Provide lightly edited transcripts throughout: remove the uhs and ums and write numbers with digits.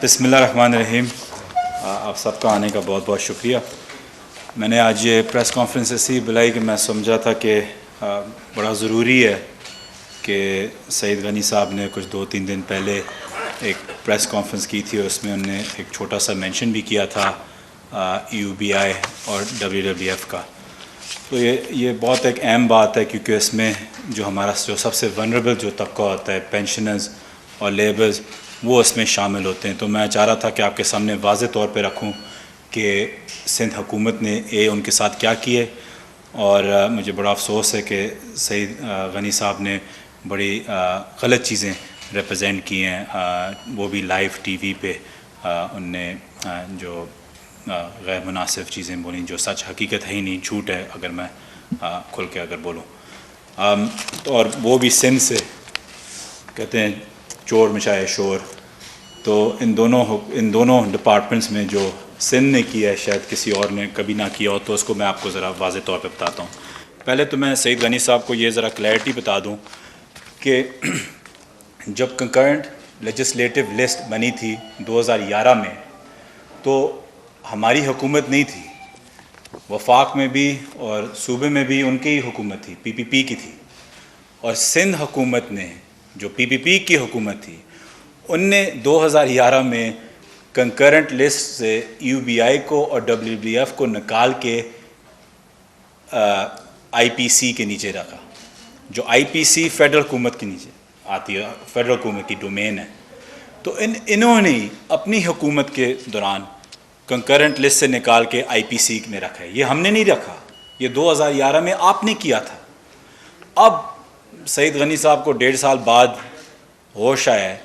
بسم اللہ الرحمن الرحیم. آپ سب کا آنے کا بہت بہت شکریہ. میں نے آج یہ پریس کانفرنس اس لیے بلائی کہ میں سمجھا تھا کہ بڑا ضروری ہے کہ سعید غنی صاحب نے کچھ 2-3 دن پہلے ایک پریس کانفرنس کی تھی اور اس میں انہوں نے ایک چھوٹا سا مینشن بھی کیا تھا UBI اور WWF کا. تو یہ بہت ایک اہم بات ہے کیونکہ اس میں جو ہمارا جو سب سے ونریبل جو طبقہ ہوتا ہے پینشنرز اور لیبرز وہ اس میں شامل ہوتے ہیں. تو میں چاہ رہا تھا کہ آپ کے سامنے واضح طور پہ رکھوں کہ سندھ حکومت نے ان کے ساتھ کیا کیے. اور مجھے بڑا افسوس ہے کہ سعید غنی صاحب نے بڑی غلط چیزیں ریپرزینٹ کی ہیں, وہ بھی لائیو ٹی وی پہ. ان نے جو غیر مناسب چیزیں بولیں جو سچ حقیقت ہے ہی نہیں, جھوٹ ہے اگر میں کھل کے اگر بولوں. اور وہ بھی سندھ سے. کہتے ہیں چور مچائے شور. تو ان دونوں ڈپارٹمنٹس میں جو سندھ نے کیا ہے شاید کسی اور نے کبھی نہ کیا ہو, تو اس کو میں آپ کو ذرا واضح طور پہ بتاتا ہوں. پہلے تو میں سعید غنی صاحب کو یہ ذرا کلیئرٹی بتا دوں کہ جب کنکرنٹ لیجسلیٹو لسٹ بنی تھی 2011 میں تو ہماری حکومت نہیں تھی, وفاق میں بھی اور صوبے میں بھی ان کی ہی حکومت تھی, PPP کی تھی. اور سندھ حکومت نے جو PPP کی حکومت تھی ان نے 2011 میں کنکرنٹ لسٹ سے UBI کو اور WWF کو نکال کے IPC کے نیچے رکھا, جو IPC فیڈرل حکومت کے نیچے آتی ہے, فیڈرل حکومت کی ڈومین ہے. تو انہوں نے اپنی حکومت کے دوران کنکرنٹ لسٹ سے نکال کے IPC میں رکھا ہے. یہ ہم نے نہیں رکھا, یہ 2011 میں آپ نے کیا تھا. اب سعید غنی صاحب کو 1.5 سال بعد ہوش آیا ہے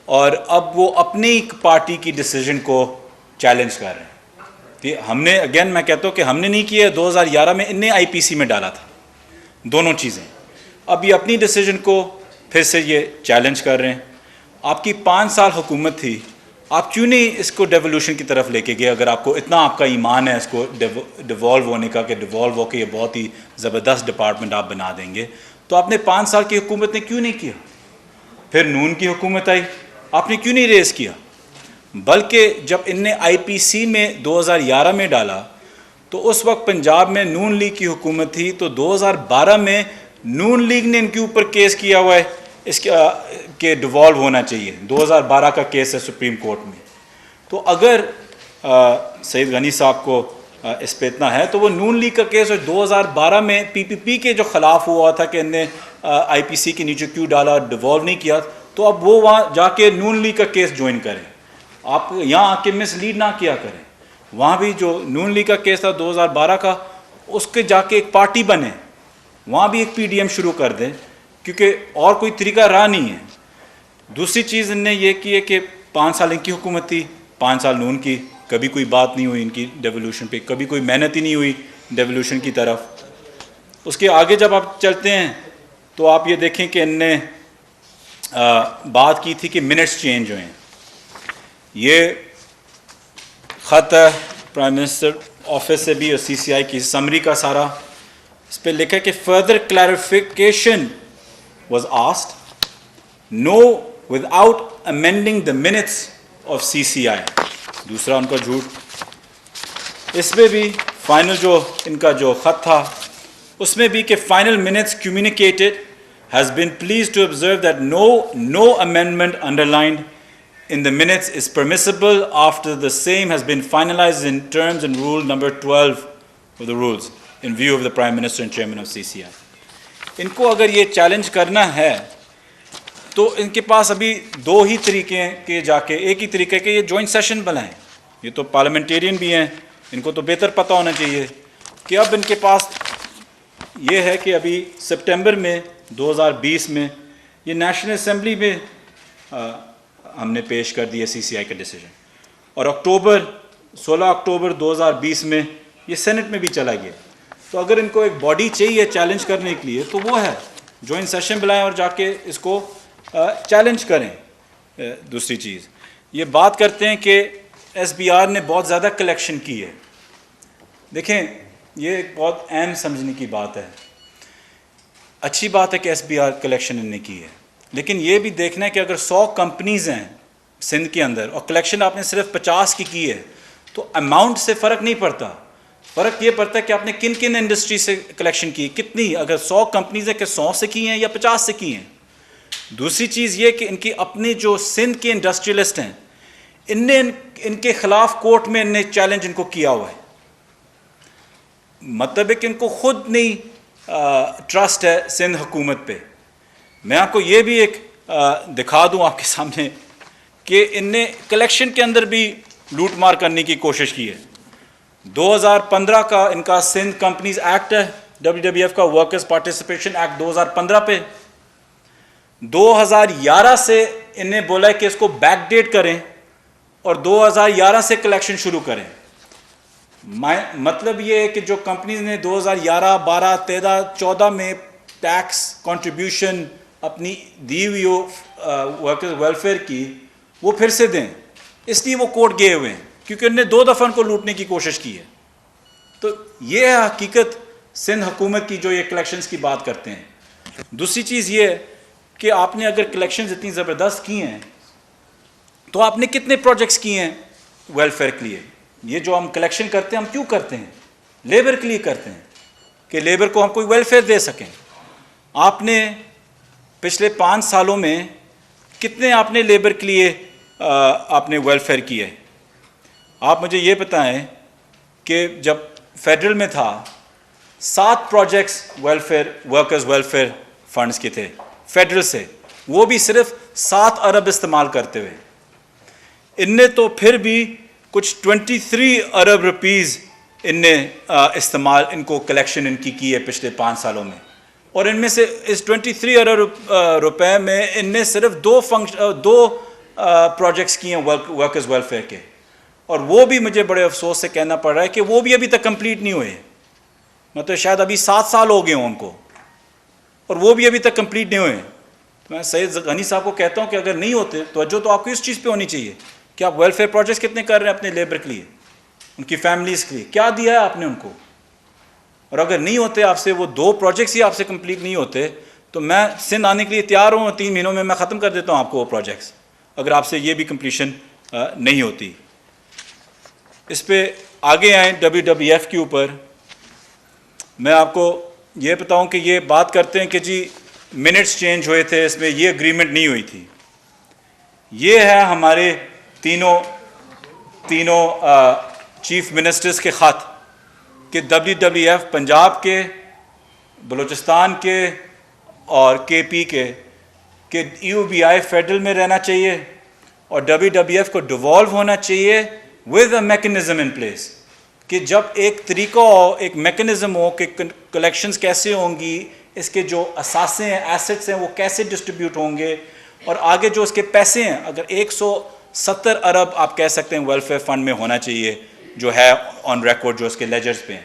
اور اب وہ اپنی پارٹی کی ڈیسیجن کو چیلنج کر رہے ہیں. ہم نے میں کہتا ہوں کہ ہم نے نہیں کیا, 2011 میں ان نے IPC میں ڈالا تھا دونوں چیزیں. اب یہ اپنی ڈیسیجن کو پھر سے یہ چیلنج کر رہے ہیں. آپ کی 5 سال حکومت تھی, آپ کیوں نہیں اس کو ڈیولوشن کی طرف لے کے گئے؟ اگر آپ کو اتنا آپ کا ایمان ہے اس کو ڈیوالو ہونے کا کہ ڈیوالو ہو کے یہ بہت ہی زبردست ڈپارٹمنٹ آپ بنا دیں گے, تو آپ نے 5 سال کی حکومت نے کیوں نہیں کیا؟ پھر نون کی حکومت آئی, آپ نے کیوں نہیں ریز کیا؟ بلکہ جب ان نے IPC میں 2011 میں ڈالا تو اس وقت پنجاب میں نون لیگ کی حکومت تھی, تو 2012 میں نون لیگ نے ان کے اوپر کیس کیا ہوا ہے اس کے ڈیوالو ہونا چاہیے. 2012 کا کیس ہے سپریم کورٹ میں. تو اگر سعید غنی صاحب کو اس پہ اتنا ہے تو وہ نون لیگ کا کیس 2012 میں PPP کے جو خلاف ہوا تھا کہ ان نے IPC کے نیچے کیوں ڈالا, ڈیوالو نہیں کیا, تو اب وہ وہاں جا کے نون لیگ کا کیس جوائن کریں. آپ یہاں آ کے مس لیڈ نہ کیا کریں. وہاں بھی جو نون لیگ کا کیس تھا 2012 کا, اس کے جا کے ایک پارٹی بنے, وہاں بھی ایک PDM شروع کر دیں, کیونکہ اور کوئی طریقہ راہ نہیں ہے. دوسری چیز ان نے یہ کی ہے کہ 5 سال ان کی حکومت تھی, 5 سال نون کی, کبھی کوئی بات نہیں ہوئی ان کی ڈیولوشن پہ, کبھی کوئی محنت ہی نہیں ہوئی ڈیولوشن کی طرف. اس کے آگے جب آپ چلتے ہیں تو آپ یہ دیکھیں کہ ان نے بات کی تھی کہ منٹس چینج ہوئے ہیں. یہ خط ہے پرائم منسٹر آفس سے بھی اور CCI کی سمری کا سارا, اس پہ لکھا ہے کہ further clarification was asked, no without amending the minutes of CCI. دوسرا ان کا جھوٹ. اس میں بھی فائنل جو ان کا جو خط تھا اس میں بھی کہ final minutes communicated has been pleased to observe that no amendment underlined in the minutes is permissible after the same has been finalized in terms and rule number 12 of the rules in view of the Prime Minister and Chairman of CCI. ان کو اگر یہ challenge کرنا ہے تو ان کے پاس ابھی 2 ہی طریقے ہیں کہ جا کے, ایک ہی طریقہ ہے کہ یہ جوائنٹ سیشن بنائیں. یہ تو پارلیمنٹیرین بھی ہیں, ان کو تو بہتر پتہ ہونا چاہیے کہ اب ان کے پاس یہ ہے کہ ابھی سپٹمبر میں 2020 میں یہ نیشنل اسمبلی میں ہم نے پیش کر دیا CCI کا ڈیسیجن, اور 16 اکتوبر 2020 میں یہ سینٹ میں بھی چلا گیا. تو اگر ان کو ایک باڈی چاہیے چیلنج کرنے کے لیے تو وہ ہے جوائنٹ سیشن بلائیں اور جا کے اس کو چیلنج کریں. دوسری چیز یہ بات کرتے ہیں کہ SBR نے بہت زیادہ کلیکشن کی ہے. دیکھیں یہ ایک بہت اہم سمجھنے کی بات ہے. اچھی بات ہے کہ SBR کلیکشن ان نے کی ہے, لیکن یہ بھی دیکھنا ہے کہ اگر 100 کمپنیز ہیں سندھ کے اندر اور کلیکشن آپ نے صرف 50 کی ہے تو اماؤنٹ سے فرق نہیں پڑتا. فرق یہ پڑتا ہے کہ آپ نے کن کن انڈسٹری سے کلیکشن کی, کتنی, اگر 100 کمپنیز ہیں کہ 100 سے کی ہیں یا 50 سے کی ہیں. دوسری چیز یہ کہ ان کی اپنے جو سندھ کے انڈسٹریلسٹ ہیں ان نے ان کے خلاف کورٹ میں ان نے چیلنج ان کو کیا ہوا ہے. مطلب ہے کہ ان کو خود نہیں ٹرسٹ ہے سندھ حکومت پہ. میں آپ کو یہ بھی ایک دکھا دوں آپ کے سامنے کہ ان نے کلیکشن کے اندر بھی لوٹ مار کرنے کی کوشش کی ہے. 2015 کا ان کا سندھ کمپنیز ایکٹ ہے, WWF کا ورکرز پارٹیسپیشن ایکٹ 2015 پہ. 2011 سے ان نے بولا ہے کہ اس کو بیک ڈیٹ کریں اور 2011 سے کلیکشن شروع کریں. مطلب یہ ہے کہ جو کمپنیز نے 2011, 12, 13, 14 میں ٹیکس کنٹریبیوشن اپنی دی ہوئی ورکرز ویلفیئر کی وہ پھر سے دیں, اس لیے وہ کورٹ گئے ہوئے ہیں کیونکہ انہوں نے 2 دفعہ ان کو لوٹنے کی کوشش کی ہے. تو یہ ہے حقیقت سندھ حکومت کی جو یہ کلیکشنز کی بات کرتے ہیں. دوسری چیز یہ ہے کہ آپ نے اگر کلیکشنز اتنی زبردست کی ہیں تو آپ نے کتنے پروجیکٹس کیے ہیں ویلفیئر کے لیے. یہ جو ہم کلیکشن کرتے ہیں ہم کیوں کرتے ہیں؟ لیبر کے لیے کرتے ہیں کہ لیبر کو ہم کوئی ویلفیئر دے سکیں. آپ نے پچھلے 5 سالوں میں کتنے آپ نے لیبر کے لیے آپ نے ویلفیئر کیا ہے؟ آپ مجھے یہ بتائیں کہ جب فیڈرل میں تھا 7 projects welfare workers welfare funds کے تھے فیڈرل سے, وہ بھی صرف 7 ارب استعمال کرتے ہوئے. ان نے تو پھر بھی کچھ 23 ارب روپیز ان نے استعمال ان کو کلیکشن ان کی ہے پچھلے 5 سالوں میں. اور ان میں سے اس 23 ارب روپے میں ان نے صرف 2 پروجیکٹس کیے ہیں ورکرز ویلفیئر کے, اور وہ بھی مجھے بڑے افسوس سے کہنا پڑ رہا ہے کہ وہ بھی ابھی تک کمپلیٹ نہیں ہوئے. مطلب شاید ابھی 7 سال ہو گئے ہوں ان کو اور وہ بھی ابھی تک کمپلیٹ نہیں ہوئے. تو میں سید غنی صاحب کو کہتا ہوں کہ اگر نہیں ہوتے توجہ تو آپ کو اس چیز پہ ہونی چاہیے کہ آپ ویلفیئر پروجیکٹس کتنے کر رہے ہیں اپنے لیبر کے لیے, ان کی فیملیز کے لیے, کیا دیا ہے آپ نے ان کو. اور اگر نہیں ہوتے آپ سے وہ 2 پروجیکٹس ہی آپ سے کمپلیٹ نہیں ہوتے تو میں سندھ آنے کے لیے تیار ہوں, 3 مہینوں میں ختم کر دیتا ہوں آپ کو وہ پروجیکٹس, اگر آپ سے یہ بھی کمپلیشن نہیں ہوتی. اس پہ آگے آئیں WWF کے اوپر. میں آپ کو یہ بتاؤں کہ یہ بات کرتے ہیں کہ جی منٹس چینج ہوئے تھے, اس میں یہ اگریمنٹ نہیں ہوئی تھی. یہ ہے ہمارے تینوں چیف منسٹرز کے خط کہ WWF پنجاب کے, بلوچستان کے اور KP کے کہ EOBI فیڈرل میں رہنا چاہیے اور WWF کو ڈیوالو ہونا چاہیے with a mechanism in place, کہ جب ایک طریقہ ہو, ایک میکنزم ہو کہ کلیکشنز کیسے ہوں گی, اس کے جو اثاثے ہیں, ایسٹس ہیں, وہ کیسے ڈسٹریبیوٹ ہوں گے, اور آگے جو اس کے پیسے ہیں, اگر 170 ارب آپ کہہ سکتے ہیں ویلفیئر فنڈ میں ہونا چاہیے جو ہے آن ریکارڈ جو اس کے لیجرز پہ ہیں,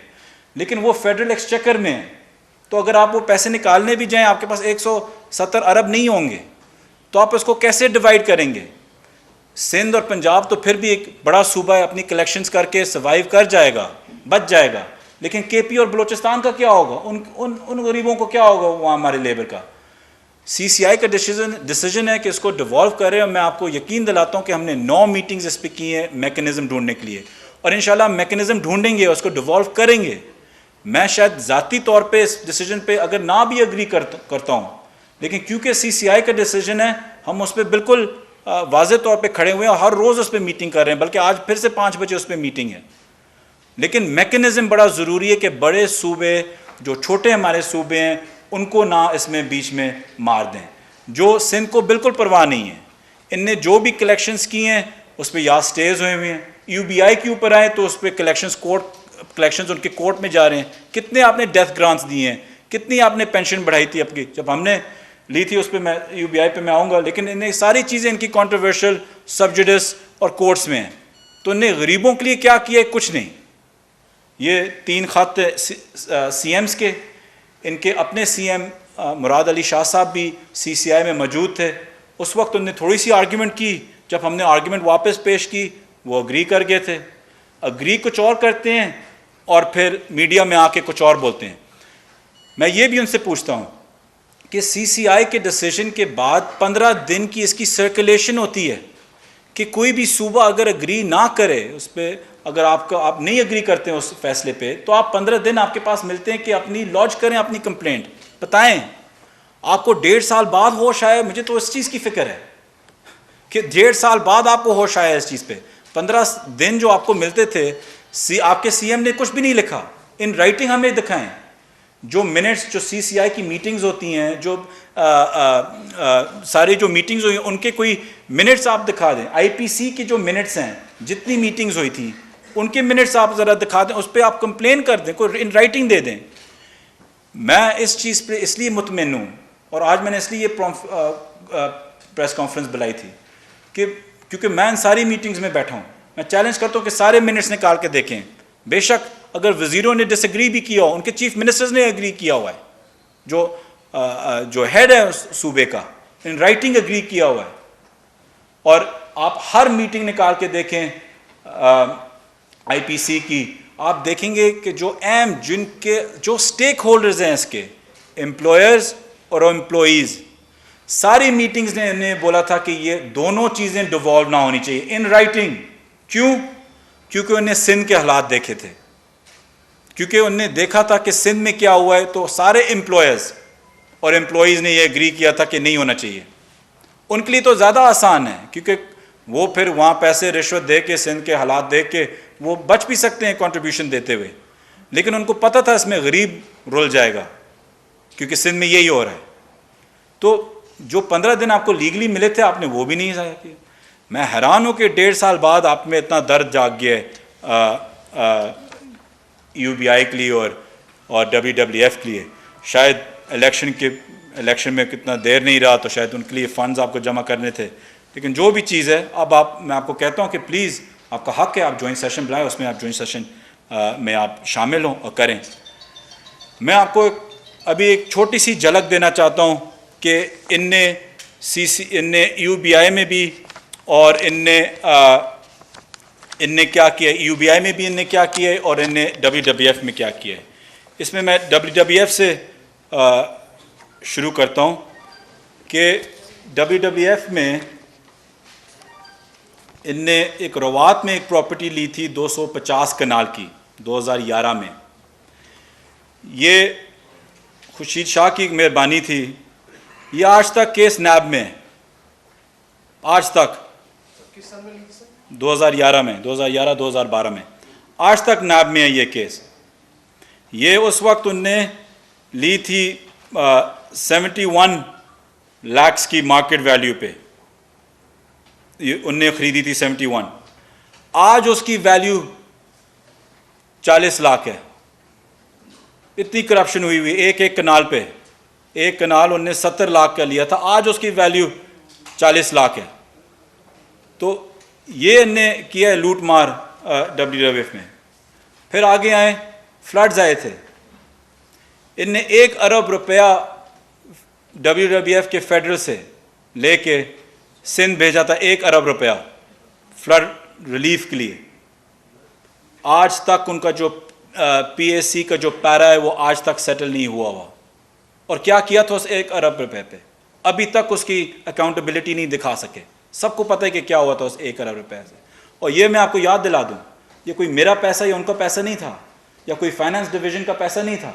لیکن وہ فیڈرل ایکسچیکر میں ہیں. تو اگر آپ وہ پیسے نکالنے بھی جائیں آپ کے پاس 170 ارب نہیں ہوں گے تو آپ اس کو کیسے ڈیوائڈ کریں گے. سندھ اور پنجاب تو پھر بھی ایک بڑا صوبہ ہے, اپنی کلیکشنز کر کے سروائیو کر جائے گا, بچ جائے گا, لیکن KP اور بلوچستان کا کیا ہوگا, ان غریبوں کو کیا ہوگا وہاں ہمارے لیبر کا. CCI کا ڈیسیجن ہے کہ اس کو ڈیوالو کرے, اور میں آپ کو یقین دلاتا ہوں کہ ہم نے 9 میٹنگز اس پہ کی ہیں میکنزم ڈھونڈنے کے لیے, اور انشاءاللہ میکنزم ڈھونڈیں گے, اس کو ڈیوالو کریں گے. میں شاید ذاتی طور پہ اس ڈیسیجن پہ اگر نہ بھی اگری کرتا ہوں, لیکن کیونکہ CCI کا ڈیسیجن ہے ہم اس پہ بالکل واضح طور پہ کھڑے ہوئے ہیں, ہر روز اس پہ میٹنگ کر رہے ہیں, بلکہ آج پھر سے 5 بجے اس پہ میٹنگ ہے. لیکن میکنزم بڑا ضروری ہے کہ بڑے صوبے جو چھوٹے ہمارے صوبے ہیں ان کو نہ اس میں بیچ میں مار دیں. جو سندھ کو بالکل پرواہ نہیں ہے, ان نے جو بھی کلیکشنز کی ہیں اس پہ یا سٹیز ہوئے ہوئے ہیں, EOBI کے اوپر آئے تو اس پہ کلیکشنز ان کے کورٹ میں جا رہے ہیں. کتنے آپ نے ڈیتھ گرانٹس دی ہیں, کتنی آپ نے پینشن بڑھائی تھی اپنی جب ہم نے لی تھی, اس پہ میں EOBI پہ میں آؤں گا, لیکن انہیں ساری چیزیں ان کی کانٹروورشل سبجوڈس اور کورٹس میں ہیں. تو انہیں غریبوں کے لیے کیا کیا ہے, کچھ نہیں. یہ 3 خط CMs کے, ان کے اپنے CM مراد علی شاہ صاحب بھی CCI میں موجود تھے. اس وقت انہوں نے تھوڑی سی آرگیومنٹ کی, جب ہم نے آرگیومنٹ واپس پیش کی وہ اگری کر گئے تھے. اگری کچھ اور کرتے ہیں اور پھر میڈیا میں آ کے کچھ اور بولتے ہیں. میں یہ بھی ان سے پوچھتا ہوں کہ CCI کے ڈیسیجن کے بعد 15 دن کی اس کی سرکولیشن ہوتی ہے کہ کوئی بھی صوبہ اگر اگری نہ کرے اس پہ، اگر آپ نہیں اگری کرتے ہیں اس فیصلے پہ، تو آپ 15 دن آپ کے پاس ملتے ہیں کہ اپنی لانچ کریں اپنی کمپلینٹ، بتائیں آپ کو 1.5 سال بعد ہوش آئے. مجھے تو اس چیز کی فکر ہے کہ 1.5 سال بعد آپ کو ہوش آیا اس چیز پہ. 15 دن جو آپ کو ملتے تھے، آپ کے سی ایم نے کچھ بھی نہیں لکھا. ان رائٹنگ ہمیں دکھائیں جو منٹس، جو سی سی آئی کی میٹنگز ہوتی ہیں، جو سارے جو میٹنگز ہوئی ہیں ان کے کوئی منٹس آپ دکھا دیں. آئی پی سی کی جو منٹس ہیں، جتنی میٹنگز ہوئی تھیں ان کے منٹس آپ ذرا دکھا دیں، اس پہ آپ کمپلین کر دیں، کوئی ان رائٹنگ دے دیں. میں اس چیز پہ اس لیے مطمئن ہوں، اور آج میں نے اس لیے پریس کانفرنس بلائی تھی کہ کیونکہ میں ان ساری میٹنگز میں بیٹھا ہوں. میں چیلنج کرتا ہوں کہ سارے منٹس نکال کے دیکھیں. بے شک اگر وزیروں نے ڈس ایگری بھی کیا ہو، ان کے چیف منسٹرز نے ایگری کیا ہوا ہے، جو ہیڈ ہے صوبے کا، ان رائٹنگ ایگری کیا ہوا ہے. اور آپ ہر میٹنگ نکال کے دیکھیں آئی پی سی کی، آپ دیکھیں گے کہ جو اہم جن کے جو سٹیک ہولڈرز ہیں اس کے، امپلائرز اور امپلائیز، ساری میٹنگز نے انہیں بولا تھا کہ یہ دونوں چیزیں ڈیوالو نہ ہونی چاہیے ان رائٹنگ. کیوں؟ کیونکہ انہیں سندھ کے حالات دیکھے تھے، کیونکہ انہوں نے دیکھا تھا کہ سندھ میں کیا ہوا ہے. تو سارے امپلائرز اور امپلائیز نے یہ ایگری کیا تھا کہ نہیں ہونا چاہیے. ان کے لیے تو زیادہ آسان ہے، کیونکہ وہ پھر وہاں پیسے رشوت دے کے، سندھ کے حالات دیکھ کے وہ بچ بھی سکتے ہیں کنٹریبیوشن دیتے ہوئے. لیکن ان کو پتہ تھا اس میں غریب رول جائے گا، کیونکہ سندھ میں یہی ہو رہا ہے. تو جو 15 دن آپ کو لیگلی ملے تھے، آپ نے وہ بھی نہیں ضائع کیا. میں حیران ہوں کہ 1.5 سال بعد آپ میں اتنا درد جاگ گیا ہے یو بی آئی کے لیے اور ڈبلیو ڈبلیو ایف کے لیے. شاید الیکشن میں کتنا دیر نہیں رہا، تو شاید ان کے لیے فنڈز آپ کو جمع کرنے تھے. لیکن جو بھی چیز ہے، اب میں آپ کو کہتا ہوں کہ پلیز آپ کا حق ہے، آپ جوائنٹ سیشن بلائیں، اس میں آپ جوائنٹ سیشن میں آپ شامل ہوں اور کریں. میں آپ کو ابھی ایک چھوٹی سی جھلک دینا چاہتا ہوں کہ ان نے یو بی آئی میں بھی، اور ان نے کیا کیا، یو بی آئی میں بھی ان نے کیا کیا ہے، اور ان نے ڈبلیو ڈبلیو ایف میں کیا کیا ہے. اس میں ڈبلیو ڈبلیو ایف سے شروع کرتا ہوں کہ ڈبلیو ڈبلیو ایف میں ان نے ایک روات میں ایک پراپرٹی لی تھی 250 کنال کی 2011 میں. یہ خورشید شاہ کی ایک مہربانی تھی. یہ آج تک کیس نیب میں ہے، آج تک 2011 میں، 2012 میں آج تک نیب میں ہے یہ کیس. یہ اس وقت ان نے لی تھی 71 لاکھ کی مارکیٹ ویلیو پہ، ان نے خریدی تھی 71. آج اس کی ویلیو 40 لاکھ ہے. اتنی کرپشن ہوئی ہوئی ایک کنال پہ. ایک کنال ان نے 70 لاکھ کا لیا تھا، آج اس کی ویلیو 40 لاکھ ہے. تو یہ ان نے کیا ہے لوٹ مار ڈبلیو ڈبلیو ایف میں. پھر آگے آئیں، فلڈز آئے تھے. ان نے 1 ارب روپیہ ڈبلیو ڈبلیو ایف کے فیڈرل سے لے کے سندھ بھیجا تھا، 1 ارب روپیہ فلڈ ریلیف کے لیے. آج تک ان کا جو پی ایس سی کا جو پیرا ہے وہ آج تک سیٹل نہیں ہوا ہوا. اور کیا کیا تھا اس 1 ارب روپے پہ؟ ابھی تک اس کی اکاؤنٹیبلٹی نہیں دکھا سکے. سب کو پتہ ہے کہ کیا ہوا تھا اس 1 ارب روپے سے. اور یہ میں آپ کو یاد دلا دوں، یہ کوئی میرا پیسہ یا ان کا پیسہ نہیں تھا، یا کوئی فائنانس ڈویژن کا پیسہ نہیں تھا.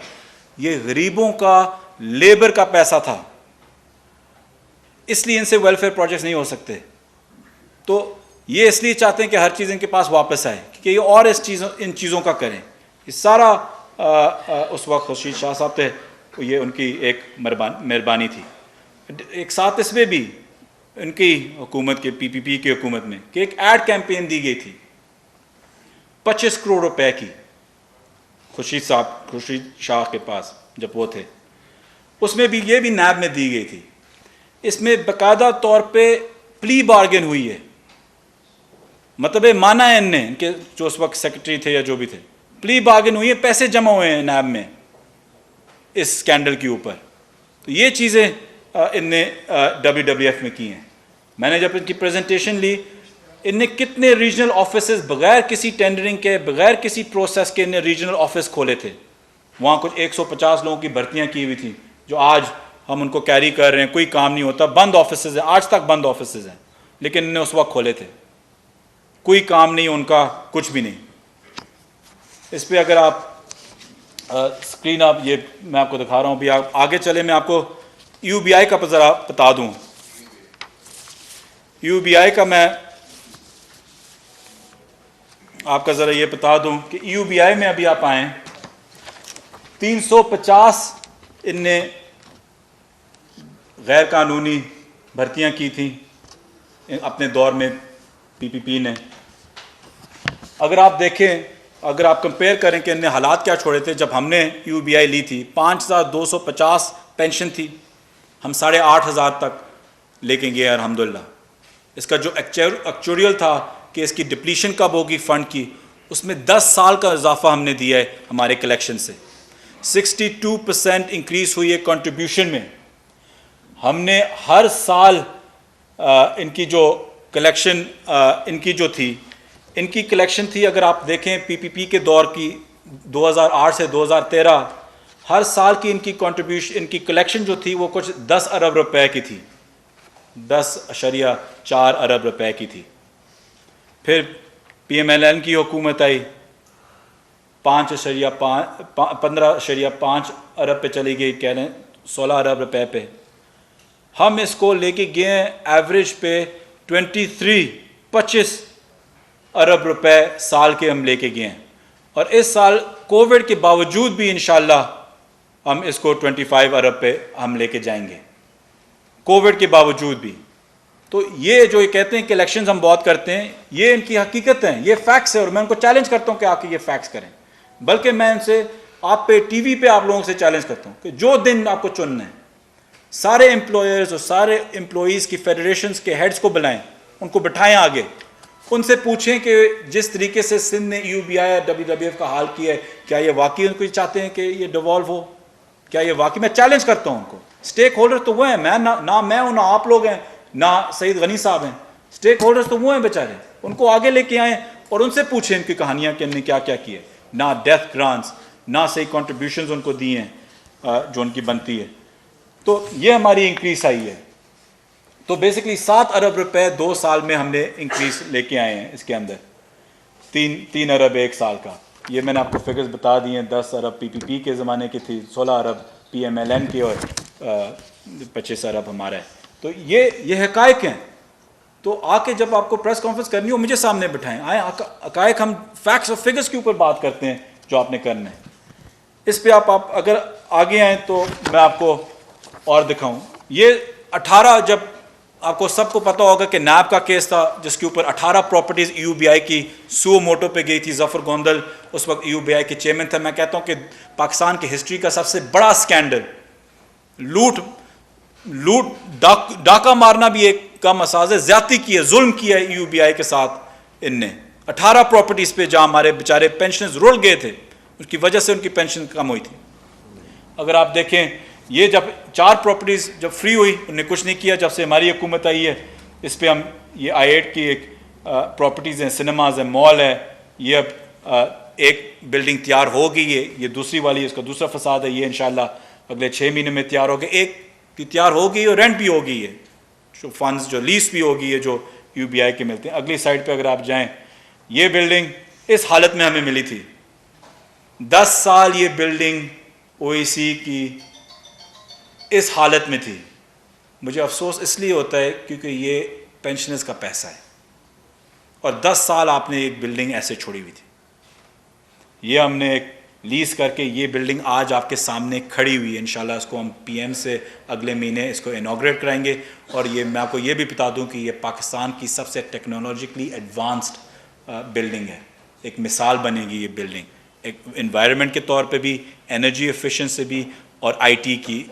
یہ غریبوں کا، لیبر کا پیسہ تھا. اس لیے ان سے ویلفیئر پروجیکٹس نہیں ہو سکتے. تو یہ اس لیے چاہتے ہیں کہ ہر چیز ان کے پاس واپس آئے، کہ یہ اور ان چیزوں کا کریں. یہ سارا اس وقت خورشید شاہ صاحب تھے، یہ ان کی ایک مہربانی تھی. ایک ساتھ اس میں بھی ان کی حکومت کے، پی پی پی کی حکومت میں، کہ ایک ایڈ کیمپین دی گئی تھی 25 کروڑ روپے کی خورشید شاہ کے پاس جب وہ تھے. اس میں بھی یہ بھی نیب میں دی گئی تھی. اس میں باقاعدہ طور پہ پلی بارگن ہوئی ہے، مطلب مانا ہے ان نے، ان کے جو اس وقت سیکرٹری تھے یا جو بھی تھے، پلی بارگن ہوئی ہے، پیسے جمع ہوئے ہیں نیب میں اس اسکینڈل کے اوپر. تو یہ چیزیں ان نے ڈبلیو ڈبلیو ایف میں کی ہیں. میں نے جب ان کی پریزنٹیشن لی، ان نے کتنے ریجنل آفیسز بغیر کسی ٹینڈرنگ کے، بغیر کسی پروسیس کے، ان نے ریجنل آفس کھولے تھے. وہاں کچھ 150 لوگوں کی بھرتیاں کی ہوئی تھیں، جو آج ہم ان کو کیری کر رہے ہیں، کوئی کام نہیں ہوتا، بند آفیسز ہیں، آج تک بند آفیسز ہیں، لیکن ان نے اس وقت کھولے تھے. کوئی کام نہیں ان کا, کچھ بھی نہیں. اس پہ اگر آپ اسکرین آپ یہ میں آپ کو دکھا رہا ہوں, ابھی آپ آگے چلے, میں آپ کو یو بی آئی کا ذرا بتا دوں. یو بی آئی کا میں آپ کا ذرا یہ بتا دوں کہ یو بی آئی میں ابھی آپ آئیں 350 ان نے غیر قانونی بھرتیاں کی تھیں اپنے دور میں پی پی پی نے. اگر آپ دیکھیں, اگر آپ کمپیئر کریں کہ ان نے حالات کیا چھوڑے تھے جب ہم نے یو بی آئی لی تھی, 5250 پینشن تھی, ہم 8500 تک لے کے گئے الحمدللہ. اس کا جو ایکچوریل تھا کہ اس کی ڈپلیشن کب ہوگی فنڈ کی, اس میں 10 سال کا اضافہ ہم نے دیا ہے ہمارے کلیکشن سے. 62% انکریز ہوئی ہے کنٹریبیوشن میں. ہم نے ہر سال ان کی جو کلیکشن ان کی جو تھی, ان کی کلیکشن تھی اگر آپ دیکھیں پی پی پی کے دور کی 2008 سے 2013, ہر سال کی ان کی کنٹریبیوشن ان کی کلیکشن جو تھی وہ کچھ 10 ارب روپے کی تھی, 10.4 ارب روپے کی تھی. پھر پی ایم ایل این کی حکومت آئی, 15.5 ارب پہ چلی گئی, کہہ رہے ہیں 16 ارب روپے پہ. ہم اس کو لے کے گئے ہیں ایوریج پہ 25 ارب روپے سال کے ہم لے کے گئے ہیں, اور اس سال کووڈ کے باوجود بھی انشاءاللہ ہم اس کو 25 ارب پہ ہم لے کے جائیں گے, کووڈ کے باوجود بھی. تو یہ جو یہ کہتے ہیں کہ الیکشنز ہم بہت کرتے ہیں, یہ ان کی حقیقت ہیں, یہ فیکٹس ہے, اور میں ان کو چیلنج کرتا ہوں کہ آ کے یہ فیکٹس کریں. بلکہ میں ان سے آپ پہ ٹی وی پہ آپ لوگوں سے چیلنج کرتا ہوں کہ جو دن آپ کو چننا ہے, سارے امپلائرز اور سارے امپلائیز کی فیڈریشنز کے ہیڈز کو بلائیں, ان کو بٹھائیں آگے, ان سے پوچھیں کہ جس طریقے سے سندھ نے U B I W W F کا حال کیا ہے, کیا یہ واقعی ان کو چاہتے ہیں کہ یہ ڈیوالو ہو؟ کیا یہ واقعی, میں چیلنج کرتا ہوں ان کو. اسٹیک ہولڈر تو وہ ہیں, میں نہ میں ہوں نہ آپ لوگ ہیں نہ سعید غنی صاحب ہیں, اسٹیک ہولڈرز تو وہ ہیں بیچارے, ان کو آگے لے کے آئیں اور ان سے پوچھیں ان کی کہانیاں کہ ان نے کیا کیا کیا ہے. نہ ڈیتھ گرانٹس, نہ صحیح کنٹریبیوشنز ان کو دی ہیں جو ان کی بنتی ہے. تو یہ ہماری انکریز آئی ہے. تو بیسکلی 7 ارب روپے 2 سال میں ہم نے انکریز لے کے آئے ہیں. اس کے اندر 3 ارب 1 سال کا, یہ میں نے آپ کو فگرز بتا دی ہیں. 10 ارب پی پی پی کے زمانے کی تھی, 16 ارب پی ایم ایل این کی, اور 25 ارب ہمارا ہے. تو یہ حقائق ہیں. تو آ کے جب آپ کو پریس کانفرنس کرنی ہو مجھے سامنے بٹھائیں, آئیں, حقائق, ہم فیکٹس اور فگرز کے اوپر بات کرتے ہیں جو آپ نے کرنا ہے. اس پہ آپ اگر آگے آئیں تو میں آپ کو اور دکھاؤں. یہ 18, جب آپ کو سب کو پتہ ہوگا کہ نیب کا کیس تھا جس کے اوپر 18 پراپرٹیز یو بی آئی کی سو موٹو پہ گئی تھی. ظفر گوندل اس وقت یو بی آئی کے چیئرمین تھے. میں کہتا ہوں کہ پاکستان کی ہسٹری کا سب سے بڑا سکینڈل, لوٹ ڈاکہ مارنا بھی ایک کم اساس ہے, زیادتی کی ہے, ظلم کیا ہے یو بی آئی کے ساتھ ان نے 18 پراپرٹیز پہ, جہاں ہمارے بیچارے پینشنز رول گئے تھے, اس کی وجہ سے ان کی پینشن کم ہوئی تھی. اگر آپ دیکھیں یہ جب 4 پراپرٹیز جب فری ہوئی انہوں نے کچھ نہیں کیا. جب سے ہماری حکومت آئی ہے اس پہ ہم یہ I-8 کی ایک پراپرٹیز ہیں, سنیماز ہیں, مال ہے, یہ اب ایک بلڈنگ تیار ہو گئی ہے, یہ دوسری والی, اس کا دوسرا فساد ہے, یہ انشاءاللہ اگلے 6 مہینے میں تیار ہو گئے. ایک کی تیار ہو گئی اور رینٹ بھی ہو گئی ہے, جو فنڈز جو لیز بھی ہو گئی ہے جو یو بی آئی کے ملتے ہیں. اگلی سائڈ پہ اگر آپ جائیں, یہ بلڈنگ اس حالت میں ہمیں ملی تھی. 10 سال یہ بلڈنگ او ای سی کی اس حالت میں تھی. مجھے افسوس اس لیے ہوتا ہے کیونکہ یہ پینشنرز کا پیسہ ہے, اور 10 سال آپ نے ایک بلڈنگ ایسے چھوڑی ہوئی تھی. یہ ہم نے ایک لیز کر کے یہ بلڈنگ آج آپ کے سامنے کھڑی ہوئی ہے. انشاءاللہ اس کو ہم پی ایم سے اگلے مہینے اس کو انوگریٹ کرائیں گے. اور یہ میں آپ کو یہ بھی بتا دوں کہ یہ پاکستان کی سب سے ٹیکنالوجیکلی ایڈوانسڈ بلڈنگ ہے. ایک مثال بنے گی یہ بلڈنگ, ایک انوائرمنٹ کے طور پہ بھی, انرجی ایفیشنٹ سے بھی, اور آئی ٹی کی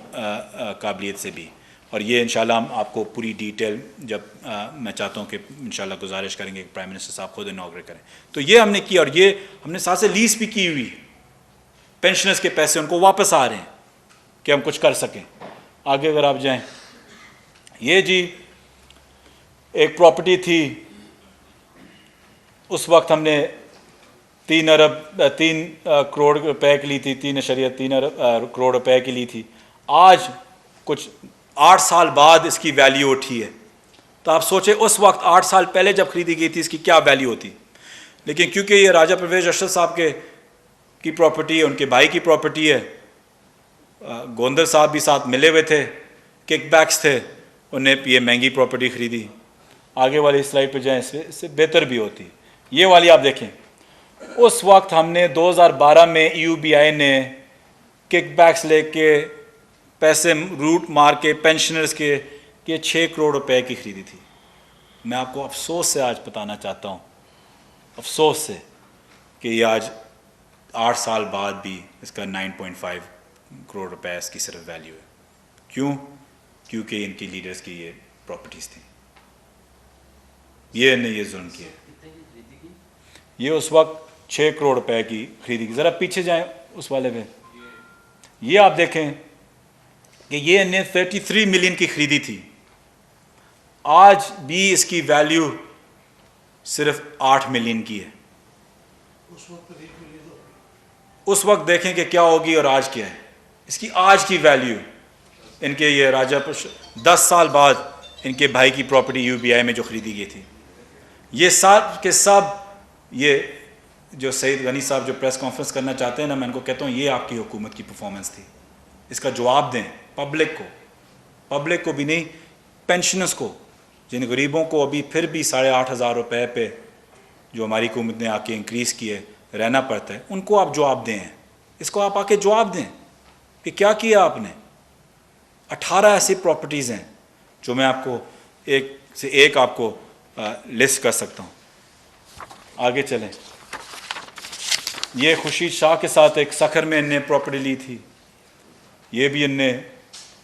قابلیت سے بھی. اور یہ انشاءاللہ ہم آپ کو پوری ڈیٹیل جب میں چاہتا ہوں کہ انشاءاللہ گزارش کریں گے کہ پرائم منسٹر صاحب خود انوگریٹ کریں. تو یہ ہم نے کیا, اور یہ ہم نے ساتھ سے لیز بھی کی ہوئی ہے. پینشنرز کے پیسے ان کو واپس آ رہے ہیں کہ ہم کچھ کر سکیں. آگے اگر آپ جائیں, یہ جی ایک پراپرٹی تھی, اس وقت ہم نے 3 کروڑ روپے کی لی تھی, 3.3 کروڑ روپے کی لی تھی. آج کچھ 8 سال بعد اس کی ویلیو اٹھی ہے. تو آپ سوچیں اس وقت 8 سال پہلے جب خریدی گئی تھی اس کی کیا ویلیو ہوتی. لیکن کیونکہ یہ راجہ پرویز اشرف صاحب کی پراپرٹی ہے, ان کے بھائی کی پراپرٹی ہے, گوندر صاحب بھی ساتھ ملے ہوئے تھے, کک بیکس تھے, انہیں یہ مہنگی پراپرٹی خریدی. آگے والی سلائڈ پہ جائیں, اس سے بہتر بھی ہوتی. یہ والی آپ دیکھیں, اس وقت ہم نے 2012 میں یو بی آئی نے کک بیکس لے کے پیسے روٹ مار کے پینشنرز کے 6 کروڑ روپے کی خریدی تھی. میں آپ کو افسوس سے آج بتانا چاہتا ہوں, افسوس سے, کہ یہ آج 8 سال بعد بھی اس کا 9.5 کروڑ روپے اس کی صرف ویلیو ہے. کیوں؟ کیونکہ ان کی لیڈرز کی یہ پراپرٹیز تھیں, یہ نے یہ ظلم کیا. یہ اس وقت 6 کروڑ روپے کی خریدی کی. ذرا پیچھے جائیں اس والے پہ, یہ آپ دیکھیں کہ یہ نے 33 ملین کی خریدی تھی, آج بھی اس کی ویلیو صرف 8 ملین کی ہے. اس وقت دیکھیں کہ کیا ہوگی اور آج کیا ہے اس کی آج کی ویلیو. ان کے یہ راجہ 10 سال بعد ان کے بھائی کی پراپرٹی یو بی آئی میں جو خریدی گئی تھی, یہ سب کے سب, یہ جو سعید غنی صاحب جو پریس کانفرنس کرنا چاہتے ہیں نا, میں ان کو کہتا ہوں یہ آپ کی حکومت کی پرفارمنس تھی. اس کا جواب دیں پبلک کو بھی نہیں, پینشنرز کو, جن غریبوں کو ابھی پھر بھی 8,500 روپے پہ جو ہماری حکومت نے آ کے انکریز کیے رہنا پڑتا ہے, ان کو آپ جواب دیں. اس کو آپ آ کے جواب دیں کہ کیا کیا آپ نے. 18 ایسی پراپرٹیز ہیں جو میں آپ کو ایک سے ایک آپ کو لسٹ کر سکتا ہوں. آگے چلیں. یہ خورشید شاہ کے ساتھ ایک سکھر میں ان نے پراپرٹی لی تھی, یہ بھی ان نے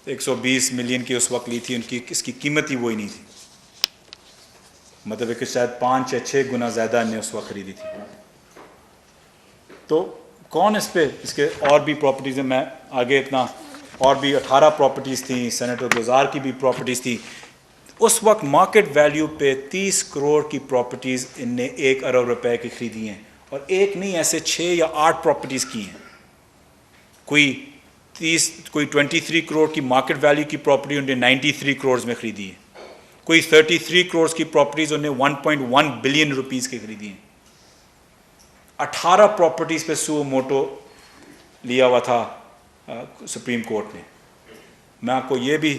120 ملین کی اس وقت لی تھی. ان کی اس کی قیمت ہی وہی نہیں تھی, مطلب کہ شاید 5 یا 6 گنا زیادہ ان نے اس وقت خریدی تھی. تو کون اس پہ, اس کے اور بھی پراپرٹیز ہیں, میں آگے اتنا, اور بھی 18 پراپرٹیز تھیں. سینیٹر گلزار کی بھی پراپرٹیز تھی. اس وقت مارکیٹ ویلیو پہ 30 کروڑ کی پراپرٹیز ان نے 1 ارب روپے کی خریدی ہیں, اور ایک نہیں, ایسے 6 یا 8 پراپرٹیز کی ہیں. کوئی 23 کروڑ کی مارکیٹ ویلیو کی پراپرٹی انہوں نے 93 کروڑز میں خریدی ہے. کوئی 33 کروڑز کی پراپرٹیز انہوں نے 1.1 بلین روپیز کی خریدی ہیں. 18 پراپرٹیز پہ سو موٹو لیا ہوا تھا سپریم کورٹ نے. میں آپ کو یہ بھی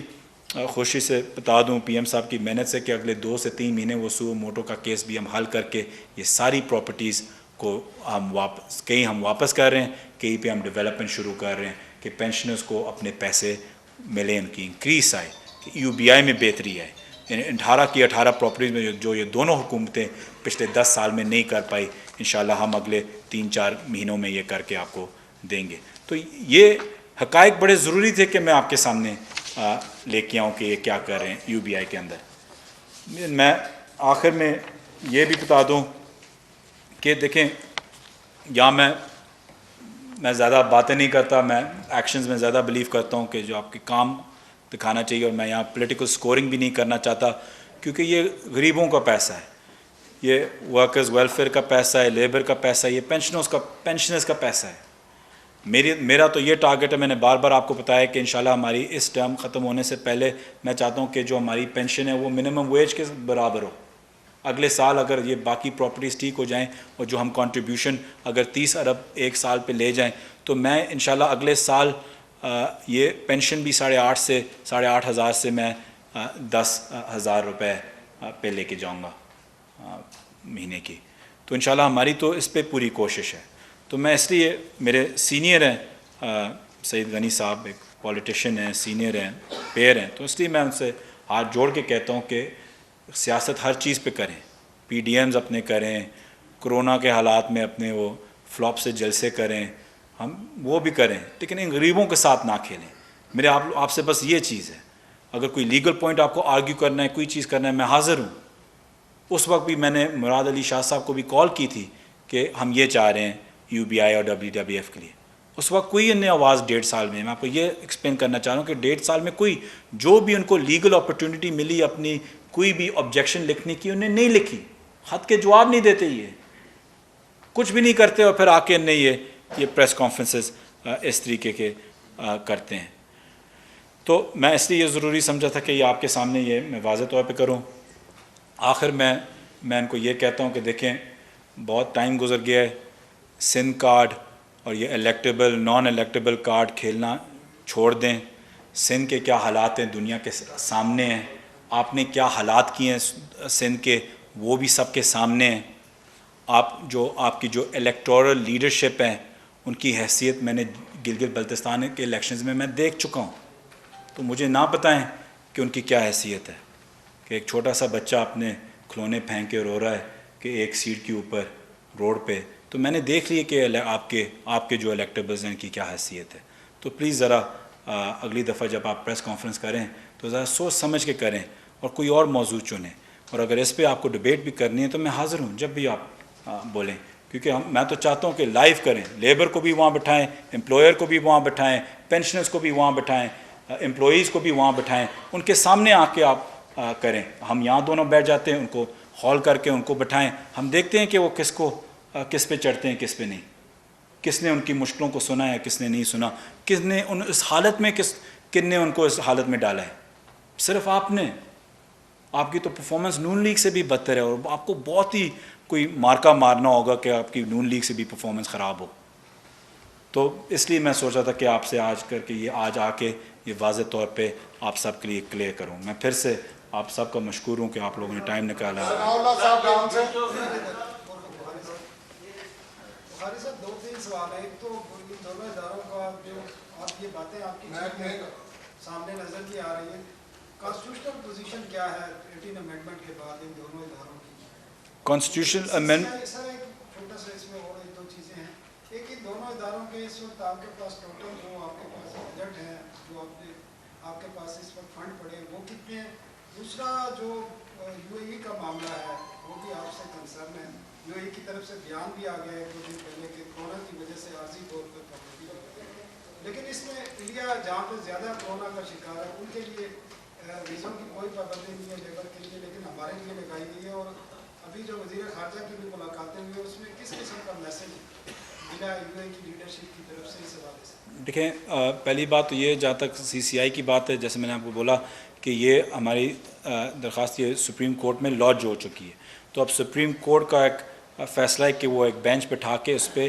خوشی سے بتا دوں پی ایم صاحب کی محنت سے کہ اگلے 2 سے 3 مہینے وہ سو موٹو کا کیس بھی ہم حل کر کے یہ ساری پراپرٹیز کو ہم واپس کر رہے ہیں, کہیں پہ ہم ڈیولپمنٹ شروع کر رہے ہیں کہ پینشنرز کو اپنے پیسے ملیں, ان کی انکریز آئے, کہ یو بی آئی میں بہتری آئے. 18 کی 18 پراپرٹیز میں جو یہ دونوں حکومتیں پچھلے 10 سال میں نہیں کر پائی, انشاءاللہ ہم اگلے 3-4 مہینوں میں یہ کر کے آپ کو دیں گے. تو یہ حقائق بڑے ضروری تھے کہ میں آپ کے سامنے لے کے آؤں کہ یہ کیا کر رہے ہیں یو بی آئی کے اندر. میں آخر میں یہ بھی بتا دوں کہ دیکھیں, یہاں میں زیادہ باتیں نہیں کرتا, میں ایکشنز میں زیادہ بلیو کرتا ہوں کہ جو آپ کے کام دکھانا چاہیے. اور میں یہاں پولیٹیکل سکورنگ بھی نہیں کرنا چاہتا, کیونکہ یہ غریبوں کا پیسہ ہے, یہ ورکرز ویلفیئر کا پیسہ ہے, لیبر کا پیسہ ہے, یہ پینشنرز کا پیسہ ہے. میرا تو یہ ٹارگٹ ہے, میں نے بار بار آپ کو بتایا کہ انشاءاللہ ہماری اس ٹرم ختم ہونے سے پہلے میں چاہتا ہوں کہ جو ہماری پینشن ہے وہ منیمم ویج کے برابر ہو. اگلے سال اگر یہ باقی پراپرٹیز ٹھیک ہو جائیں اور جو ہم کنٹریبیوشن اگر 30 ارب ایک سال پہ لے جائیں, تو میں انشاءاللہ اگلے سال یہ پینشن بھی 8,500 سے 8,500 سے میں 10,000 روپے پہ لے کے جاؤں گا مہینے کی. تو انشاءاللہ ہماری تو اس پہ پوری کوشش ہے. تو میں اس لیے, میرے سینئر ہیں سعید غنی صاحب, ایک پولیٹیشین ہیں, سینئر ہیں, پیر ہیں, تو اس لیے میں ان سے ہاتھ جوڑ کے کہتا ہوں کہ سیاست ہر چیز پہ کریں, پی ڈی ایمز اپنے کریں, کرونا کے حالات میں اپنے وہ فلاپ سے جلسے کریں, ہم وہ بھی کریں, لیکن ان غریبوں کے ساتھ نہ کھیلیں. میرے آپ سے بس یہ چیز ہے. اگر کوئی لیگل پوائنٹ آپ کو آرگیو کرنا ہے, کوئی چیز کرنا ہے, میں حاضر ہوں. اس وقت بھی میں نے مراد علی شاہ صاحب کو بھی کال کی تھی کہ ہم یہ چاہ رہے ہیں یو بی آئی اور WWF کے لیے. اس وقت کوئی انہیں آواز 1.5 سال میں آپ کو یہ ایکسپلین کرنا چاہ رہا ہوں کہ 1.5 سال میں کوئی جو بھی ان کو لیگل اپرچونٹی ملی اپنی کوئی بھی آبجیکشن لکھنے کی, انہیں نہیں لکھی. خط کے جواب نہیں دیتے, یہ کچھ بھی نہیں کرتے, اور پھر آ کے انہیں یہ پریس کانفرنسز اس طریقے کے کرتے ہیں. تو میں اس لیے یہ ضروری سمجھا تھا کہ یہ آپ کے سامنے یہ میں واضح طور پہ کروں. آخر میں ان کو یہ کہتا ہوں کہ دیکھیں بہت ٹائم گزر گیا ہے، سندھ کارڈ اور یہ الیکٹیبل نان الیکٹیبل کارڈ کھیلنا چھوڑ دیں. سندھ کے کیا حالات ہیں دنیا کے سامنے ہیں، آپ نے کیا حالات کیے ہیں سندھ کے وہ بھی سب کے سامنے ہیں. آپ کی جو الیکٹورل لیڈرشپ ہیں ان کی حیثیت میں نے گلگت بلتستان کے الیکشنز میں دیکھ چکا ہوں. تو مجھے نہ بتائیں کہ ان کی کیا حیثیت ہے کہ ایک چھوٹا سا بچہ اپنے کھلونے پھینک کے رو رہا ہے کہ ایک سیٹ کے اوپر روڈ پہ. تو میں نے دیکھ لی کہ آپ کے جو الیکٹیبلز ہیں ان کی کیا حیثیت ہے. تو پلیز ذرا اگلی دفعہ جب آپ پریس کانفرنس کریں تو ذرا سوچ سمجھ کے کریں اور کوئی اور موضوع چنیں. اور اگر اس پہ آپ کو ڈبیٹ بھی کرنی ہے تو میں حاضر ہوں جب بھی آپ بولیں، کیونکہ میں تو چاہتا ہوں کہ لائیو کریں، لیبر کو بھی وہاں بٹھائیں، امپلائر کو بھی وہاں بٹھائیں، پینشنرز کو بھی وہاں بٹھائیں، امپلائیز کو بھی وہاں بٹھائیں، ان کے سامنے آ کے آپ کریں. ہم یہاں دونوں بیٹھ جاتے ہیں، ان کو ہال کر کے ان کو بٹھائیں، ہم دیکھتے ہیں کہ وہ کس پہ چڑھتے ہیں کس پہ نہیں، کس نے ان کی مشکلوں کو سنا ہے کس نے نہیں سنا، کس نے اس حالت میں کن نے ان کو اس حالت میں ڈالا ہے. صرف آپ نے. آپ کی تو پرفارمنس نون لیگ سے بھی بدتر ہے اور آپ کو بہت ہی کوئی مارکا مارنا ہوگا کہ آپ کی نون لیگ سے بھی پرفارمنس خراب ہو. تو اس لیے میں سوچا تھا کہ آپ سے آج آ کے یہ واضح طور پہ آپ سب کے لیے کلیئر کروں. میں پھر سے آپ سب کا مشکور ہوں کہ آپ لوگوں نے ٹائم نکالا. بخاری صاحب 2-3 سوال ہے. ایک تو دونوں اداروں کا جو آپ یہ باتیں آپ کی سامنے نظر بھی آ رہی ہیں، کانسٹیٹیوشنل پوزیشن کیا ہے 18 امینڈمنٹ کے بعد ان دونوں اداروں کی؟ کانسٹیٹیوشنل امینڈمنٹ سر ایک چھوٹا سا اس میں اور ایک دو چیزیں ہیں. ایک ان دونوں اداروں کے اس وقت آپ کے پاس ٹوٹل جو آپ کے پاس بجٹ ہے جو آپ کے پاس اس وقت فنڈ پڑے وہ کتنے ہیں؟ دوسرا جو یو اے ای کا معاملہ ہے وہ بھی آپ سے کنسرن ہے. یو اے ای کی طرف سے بیان بھی آ گیا ہے کچھ دن پہلے کہ کورونا کی وجہ سے عارضی طور پر پابندی ہے، لیکن اس میں انڈیا جہاں پہ زیادہ کورونا کا شکار ہے ان کے لیے ویزوں کی کوئی پابندی نہیں ہے لیبر کے لیے، لیکن ہمارے لیے لگائی گئی ہے. اور ابھی جو وزیر خارجہ کی بھی ملاقاتیں ہوئی اس میں کس قسم کا میسج ملا یو اے کی لیڈرشپ کی طرف سے اس حوالے سے؟ دیکھیں پہلی بات تو یہ جہاں تک سی سی آئی کی بات ہے، جیسے میں نے آپ کو بولا کہ یہ ہماری درخواست یہ سپریم کورٹ میں لانچ ہو چکی ہے. تو اب سپریم کورٹ کا ایک فیصلہ ہے کہ وہ ایک بینچ بٹھا کے اس پہ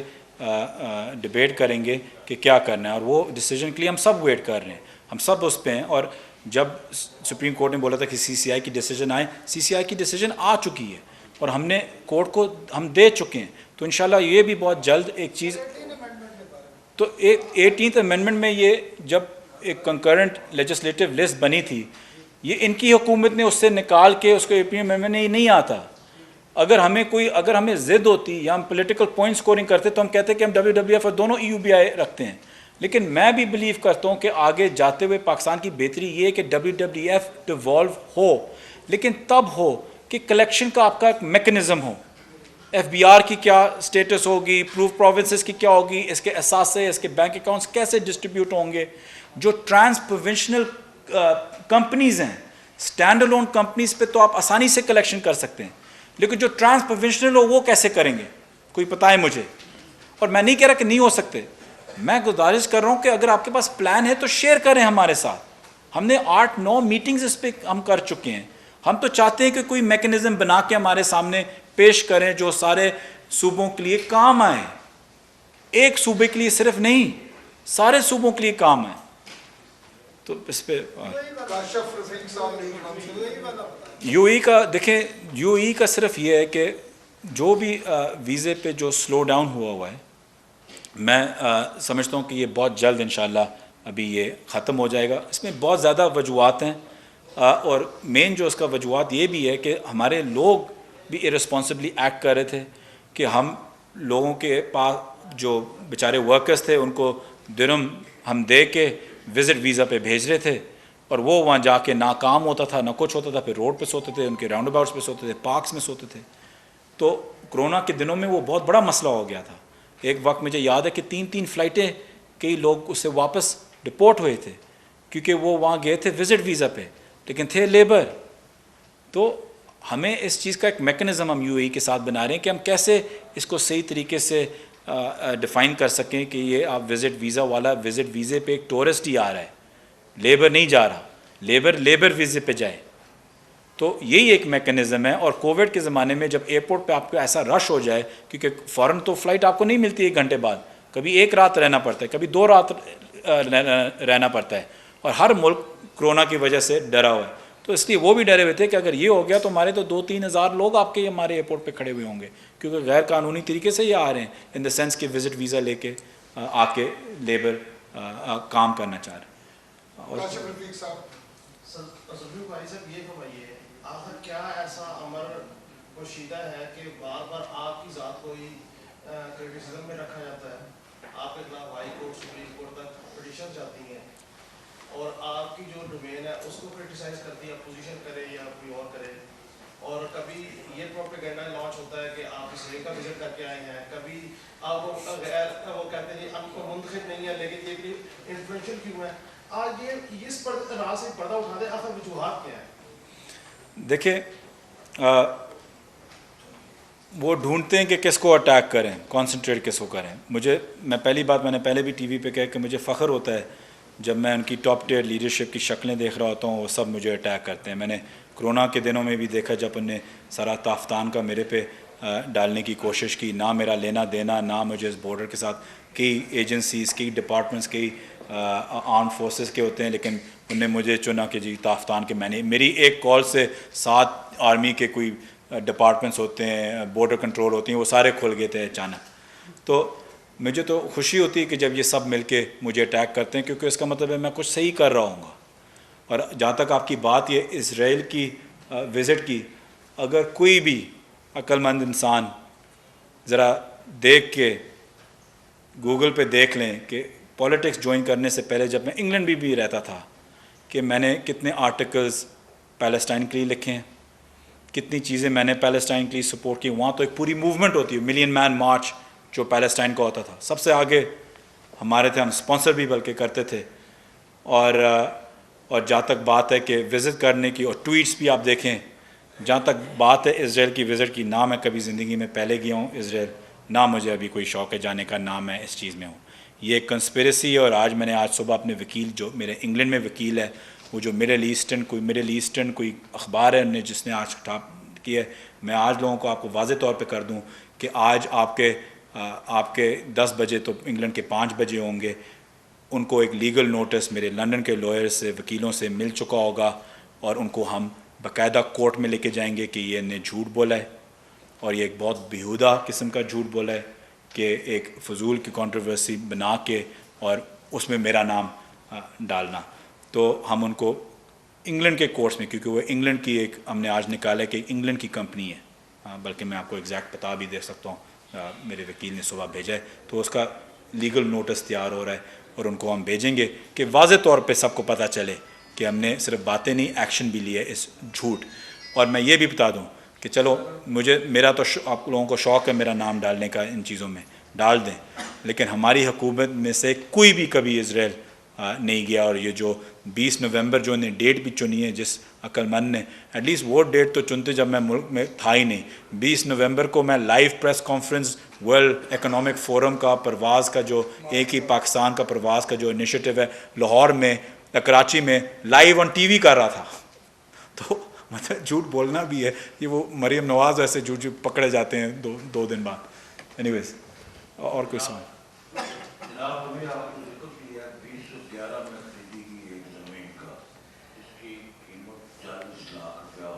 ڈبیٹ کریں گے کہ کیا کرنا ہے، اور وہ ڈیسیجن کے لیے ہم سب ویٹ کر رہے ہیں، ہم سب اس پہ ہیں. اور جب سپریم کورٹ نے بولا تھا کہ سی سی آئی کی ڈیسیجن آئے، سی سی آئی کی ڈیسیجن آ چکی ہے اور ہم نے کورٹ کو ہم دے چکے ہیں. تو انشاءاللہ یہ بھی بہت جلد ایک چیز. تو 18th امینڈمنٹ میں یہ جب ایک کنکرنٹ لیجسلیٹو لسٹ بنی تھی، یہ ان کی حکومت نے اس سے نکال کے اس کو 18th امینڈمنٹ میں نہیں آتا. اگر ہمیں ضد ہوتی یا ہم پولیٹیکل پوائنٹ سکورنگ کرتے تو ہم کہتے کہ ہم WWF اور دونوں EUBI رکھتے ہیں. لیکن میں بھی بلیو کرتا ہوں کہ آگے جاتے ہوئے پاکستان کی بہتری یہ ہے کہ WWF ڈیوالو ہو، لیکن تب ہو کہ کلیکشن کا آپ کا ایک میکنزم ہو. FBR کی کیا سٹیٹس ہوگی، پروف پروونسز کی کیا ہوگی، اس کے اثاثے، اس کے بینک اکاؤنٹس کیسے ڈسٹریبیوٹ ہوں گے. جو ٹرانس پروونشنل کمپنیز ہیں، سٹینڈ الون کمپنیز پہ تو آپ آسانی سے کلیکشن کر سکتے ہیں، لیکن جو ٹرانس پروونشنل ہو وہ کیسے کریں گے، کوئی بتائے مجھے. اور میں نہیں کہہ رہا کہ نہیں ہو سکتے، میں گزارش کر رہا ہوں کہ اگر آپ کے پاس پلان ہے تو شیئر کریں ہمارے ساتھ. ہم نے 8-9 میٹنگز اس پہ ہم کر چکے ہیں. ہم تو چاہتے ہیں کہ کوئی میکنزم بنا کے ہمارے سامنے پیش کریں جو سارے صوبوں کے لیے کام آئے، ایک صوبے کے لیے صرف نہیں، سارے صوبوں کے لیے کام آئے. تو اس پہ یو ای کا دیکھیں، یو ای کا صرف یہ ہے کہ جو بھی ویزے پہ جو سلو ڈاؤن ہوا ہے، میں سمجھتا ہوں کہ یہ بہت جلد انشاءاللہ ابھی یہ ختم ہو جائے گا. اس میں بہت زیادہ وجوہات ہیں، اور مین جو اس کا وجوہات یہ بھی ہے کہ ہمارے لوگ بھی ارسپانسبلی ایکٹ کر رہے تھے کہ ہم لوگوں کے پاس جو بیچارے ورکرز تھے ان کو درہم ہم دے کے وزٹ ویزا پہ بھیج رہے تھے، اور وہ وہاں جا کے نہ کام ہوتا تھا نہ کچھ ہوتا تھا، پھر روڈ پہ سوتے تھے، ان کے راؤنڈ اباؤٹس پہ سوتے تھے، پارکس میں سوتے تھے. تو کرونا کے دنوں میں وہ بہت بڑا مسئلہ ہو گیا تھا. ایک وقت مجھے یاد ہے کہ 3 فلائٹیں کئی لوگ اس سے واپس ڈپورٹ ہوئے تھے کیونکہ وہ وہاں گئے تھے وزٹ ویزا پہ لیکن تھے لیبر. تو ہمیں اس چیز کا ایک میکنزم ہم یو اے ای کے ساتھ بنا رہے ہیں کہ ہم کیسے اس کو صحیح طریقے سے ڈیفائن کر سکیں کہ یہ آپ وزٹ ویزا والا وزٹ ویزے پہ ایک ٹورسٹ ہی آ رہا ہے، لیبر نہیں جا رہا، لیبر ویزے پہ جائے. تو یہی ایک میکنزم ہے. اور کووڈ کے زمانے میں جب ایئرپورٹ پہ آپ کو ایسا رش ہو جائے, کیونکہ فوراً تو فلائٹ آپ کو نہیں ملتی 1 گھنٹے بعد, کبھی 1 رات رہنا پڑتا ہے, کبھی 2 رات رہنا پڑتا ہے, اور ہر ملک کرونا کی وجہ سے ڈرا ہوا ہے. تو اس لیے وہ بھی ڈرے ہوئے تھے کہ اگر یہ ہو گیا تو ہمارے تو 2-3 ہزار لوگ آپ کے ہمارے ایئرپورٹ پہ کھڑے ہوئے ہوں گے, کیونکہ غیر قانونی طریقے سے یہ آ رہے ہیں, ان دا سینس کہ وزٹ ویزا لے کے آ کے لیبر کام کرنا چاہ رہے ہیں. کاشف رفیق صاحب, صدیق بھائی صاحب یہ فرمائیے, آخر کیا ایسا امر پوشیدہ ہے کہ بار بار آپ کی ذات کو ہی کرٹیسزم میں رکھا جاتا ہے, آپ کے خلاف ہائی کورٹ سپریم کورٹ تک پٹیشن جاتی ہیں, اور آپ کی جو ڈومین ہے اس کو کرٹیسائز کرتی ہے, اپوزیشن کرے یا کوئی اور کرے, اور کبھی یہ پروپیگنڈا لانچ ہوتا ہے کہ آپ اسرائیل کا وزٹ کر کے آئے ہیں, کبھی آپ وہ کہتے ہیں ہم کو منتخب نہیں ہے لیکن یہ انفلوئنشل کیوں ہے. آج یہ اس پر راز سے پردہ اٹھا دیں, آخر وجوہات کیا ہیں؟ دیکھیں وہ ڈھونڈتے ہیں کہ کس کو اٹیک کریں, کانسنٹریٹ کس کو کریں. میں پہلی بات میں نے پہلے بھی ٹی وی پہ کہا کہ مجھے فخر ہوتا ہے جب میں ان کی ٹاپ ٹیئر لیڈرشپ کی شکلیں دیکھ رہا ہوتا ہوں, وہ سب مجھے اٹیک کرتے ہیں. میں نے کرونا کے دنوں میں بھی دیکھا جب انہیں سارا تافتان کا میرے پہ ڈالنے کی کوشش کی, نہ میرا لینا دینا, نہ مجھے اس بارڈر کے ساتھ کئی ایجنسیز, کئی ڈپارٹمنٹس, کئی آرم فورسز کے ہوتے ہیں, لیکن انہوں نے مجھے چنا کہ جی تافتان کے میں نے, میری ایک کال سے 7 آرمی کے کوئی ڈپارٹمنٹس ہوتے ہیں, بارڈر کنٹرول ہوتی ہیں, وہ سارے کھل گئے تھے اچانک. تو مجھے تو خوشی ہوتی ہے کہ جب یہ سب مل کے مجھے اٹیک کرتے ہیں, کیونکہ اس کا مطلب ہے میں کچھ صحیح کر رہا ہوں گا. اور جہاں تک آپ کی بات یہ اسرائیل کی وزٹ کی, اگر کوئی بھی عقل مند انسان ذرا دیکھ کے گوگل پہ دیکھ لیں کہ پولیٹکس جوائن کرنے سے پہلے جب میں انگلینڈ بھی رہتا تھا کہ میں نے کتنے آرٹیکلز پیلسٹائن کے لیے لکھے ہیں, کتنی چیزیں میں نے پیلسٹائن کے لیے سپورٹ کی. وہاں تو ایک پوری موومنٹ ہوتی ہے, 1,000,000 مین مارچ جو پیلسٹائن کا ہوتا تھا, سب سے آگے ہمارے تھے, ہم سپانسر بھی بلکہ کرتے تھے. اور جہاں تک بات ہے کہ وزٹ کرنے کی, اور ٹویٹس بھی آپ دیکھیں, جہاں تک بات ہے اسرائیل کی وزٹ کی, نہ میں کبھی زندگی میں پہلے گیا ہوں اسرائیل, نہ مجھے ابھی کوئی شوق ہے جانے کا, نہ میں اس چیز میں ہوں. یہ ایک کنسپیریسی ہے. اور آج صبح اپنے وکیل جو میرے انگلینڈ میں وکیل ہے, وہ جو مڈل ایسٹرن کوئی اخبار ہے نے جس نے آج ٹاپ کیا ہے, میں آج لوگوں کو آپ کو واضح طور پہ کر دوں کہ آج آپ کے 10 بجے تو انگلینڈ کے 5 بجے ہوں گے, ان کو ایک لیگل نوٹس میرے لندن کے لائر سے, وکیلوں سے مل چکا ہوگا, اور ان کو ہم باقاعدہ کورٹ میں لے کے جائیں گے کہ یہ نے جھوٹ بولا ہے, اور یہ ایک بہت بیہودہ قسم کا جھوٹ بولا ہے کہ ایک فضول کی کنٹروورسی بنا کے اور اس میں میرا نام ڈالنا. تو ہم ان کو انگلینڈ کے کورٹس میں, کیونکہ وہ انگلینڈ کی ایک ہم نے آج نکالا ہے کہ انگلینڈ کی کمپنی ہے, بلکہ میں آپ کو ایگزیکٹ پتا بھی دے سکتا ہوں, میرے وکیل نے صبح بھیجا ہے, تو اس کا لیگل نوٹس تیار ہو رہا ہے, اور ان کو ہم بھیجیں گے کہ واضح طور پہ سب کو پتہ چلے کہ ہم نے صرف باتیں نہیں, ایکشن بھی لیا ہے اس جھوٹ. اور میں یہ بھی بتا دوں کہ چلو میرا تو آپ لوگوں کو شوق ہے میرا نام ڈالنے کا, ان چیزوں میں ڈال دیں, لیکن ہماری حکومت میں سے کوئی بھی کبھی اسرائیل نہیں گیا. اور یہ جو 20 نومبر جو انہیں ڈیٹ بھی چنی ہے, جس عقل مند نے ایٹ لیسٹ وہ ڈیٹ تو چنتے جب میں ملک میں تھا ہی نہیں. 20 نومبر کو میں live press conference world economic forum کا پرواز کا, جو ایک ہی پاکستان کا پرواز کا جو انیشیٹو ہے, لاہور میں کراچی میں لائیو آن ٹی وی کر رہا تھا. تو مطلب جھوٹ بولنا بھی ہے, یہ وہ مریم نواز ایسے جھوٹ پکڑے جاتے ہیں 2 دن بعد. اینی ویز اور کوئی سوال؟ جناب ابھی آپ نے ذکر کیا 2011 میں خریدی گئی ایک زمین کا, اس کی قیمت 40 لاکھ روپیہ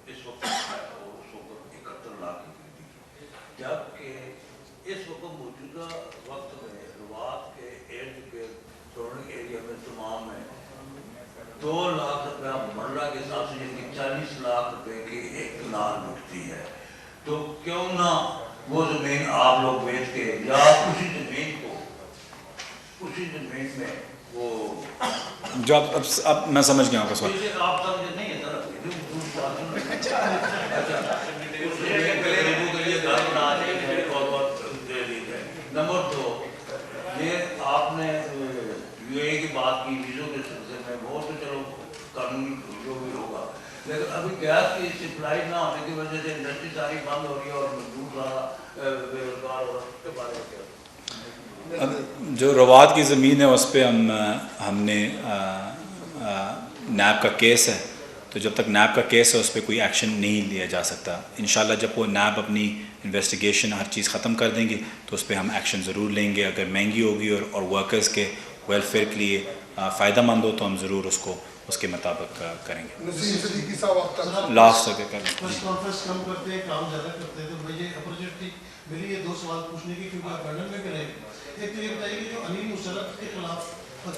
اس وقت ہے, اور اس وقت 71 لاکھ کی خریدی گئی, جبکہ اس وقت موجودہ وقت میں روات کے ارد گرد سرونگ ایریا میں تمام میں 2 لاکھ روپیہ مرلہ کے حساب سے, یعنی 40 لاکھ روپے کی ایک کنال بکتی ہے. تو کیوں نہ وہ زمین آپ لوگ بیچ کے, یا اسی زمین میں وہ جو اب میں سمجھ گیا ہوں سوال. آپ سمجھے نہیں ہے سر, نمبر 2 یہ آپ نے یو اے کی بات کی ویزوں کے سلسلے میں, وہ تو چلو قانونی جو بھی ہوگا, لیکن ابھی گیس کی سپلائی نہ ہونے کی وجہ سے انڈسٹری ساری بند ہو رہی ہے, اور مزدور سارا بے روزگار ہو رہا ہے. اس کے بارے میں کیا؟ جو روات کی زمین ہے اس پہ ہم نے نیب کا کیس ہے, تو جب تک نیب کا کیس ہے اس پہ کوئی ایکشن نہیں لیا جا سکتا. انشاءاللہ جب وہ نیب اپنی انویسٹیگیشن ہر چیز ختم کر دیں گے تو اس پہ ہم ایکشن ضرور لیں گے. اگر مہنگی ہوگی اور ورکرز کے ویلفیئر کے لیے فائدہ مند ہو تو ہم ضرور اس کو اس کے مطابق کریں گے. لاسٹ اگر کریں پریس کانفرنس کم کرتے ہیں, کام زیادہ کرتے ہیں, تو مجھے اپرچونیٹی ملی ہے 2 سوال پوچھنے کی, کیونکہ آپ پینل میں بھی رہے. ایک تو یہ بتائیے کہ جو انیل مسرت کے خلاف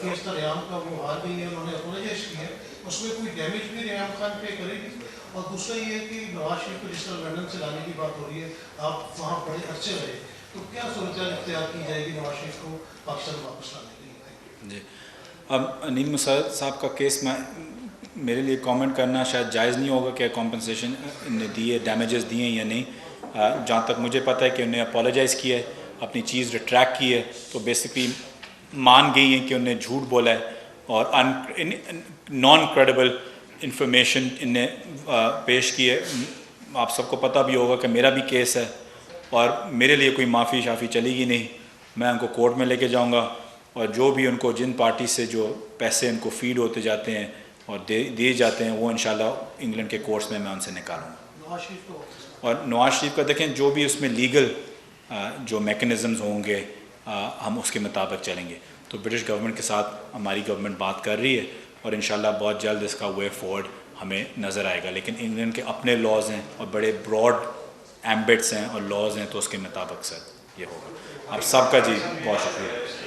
کیس تھا ریحام کا, وہ ہار گئی ہے, انہوں نے اپولوجائز کی ہے, اس میں کوئی ڈیمیج بھی ریحام خان پے کرے گی؟ اور دوسرا یہ ہے کہ نواز شریف کو جس طرح لندن سے لانے کی بات ہو رہی ہے, آپ وہاں بڑے عرصے رہے, تو کیا صورتحال اختیار کی جائے گی نواز شریف کو پاکستان واپس لانے کے لیے؟ جی, اب انیل مسرت صاحب کا کیس میں میرے لیے کامنٹ کرنا شاید جائز نہیں ہوگا کہ کمپنسیشن نے دی ہے, ڈیمیجز دیے ہیں یا نہیں. جہاں تک مجھے پتہ ہے کہ انہیں اپولوجائز کیا ہے, اپنی چیز ریٹریکٹ کی ہے, تو بیسکلی مان گئی ہیں کہ انہیں جھوٹ بولا ہے اور نان کریڈیبل انفارمیشن انہیں پیش کی ہے. آپ سب کو پتہ بھی ہوگا کہ میرا بھی کیس ہے اور میرے لیے کوئی معافی شافی چلے گی نہیں. میں ان کو کورٹ میں لے کے جاؤں گا اور جو بھی ان کو جن پارٹی سے جو پیسے ان کو فیڈ ہوتے جاتے ہیں اور دیے جاتے ہیں وہ انشاءاللہ انگلینڈ کے کورٹس میں ان سے نکالوں گا. نواز شریف کو اور نواز شریف کا دیکھیں جو بھی اس میں لیگل جو میکنزمز ہوں گے ہم اس کے مطابق چلیں گے. تو برٹش گورنمنٹ کے ساتھ ہماری گورنمنٹ بات کر رہی ہے اور انشاءاللہ بہت جلد اس کا وے فارورڈ ہمیں نظر آئے گا. لیکن انگلینڈ کے اپنے لاز ہیں اور بڑے براڈ ایمبٹس ہیں اور لاز ہیں, تو اس کے مطابق سر یہ ہوگا. آپ سب کا جی بہت شکریہ.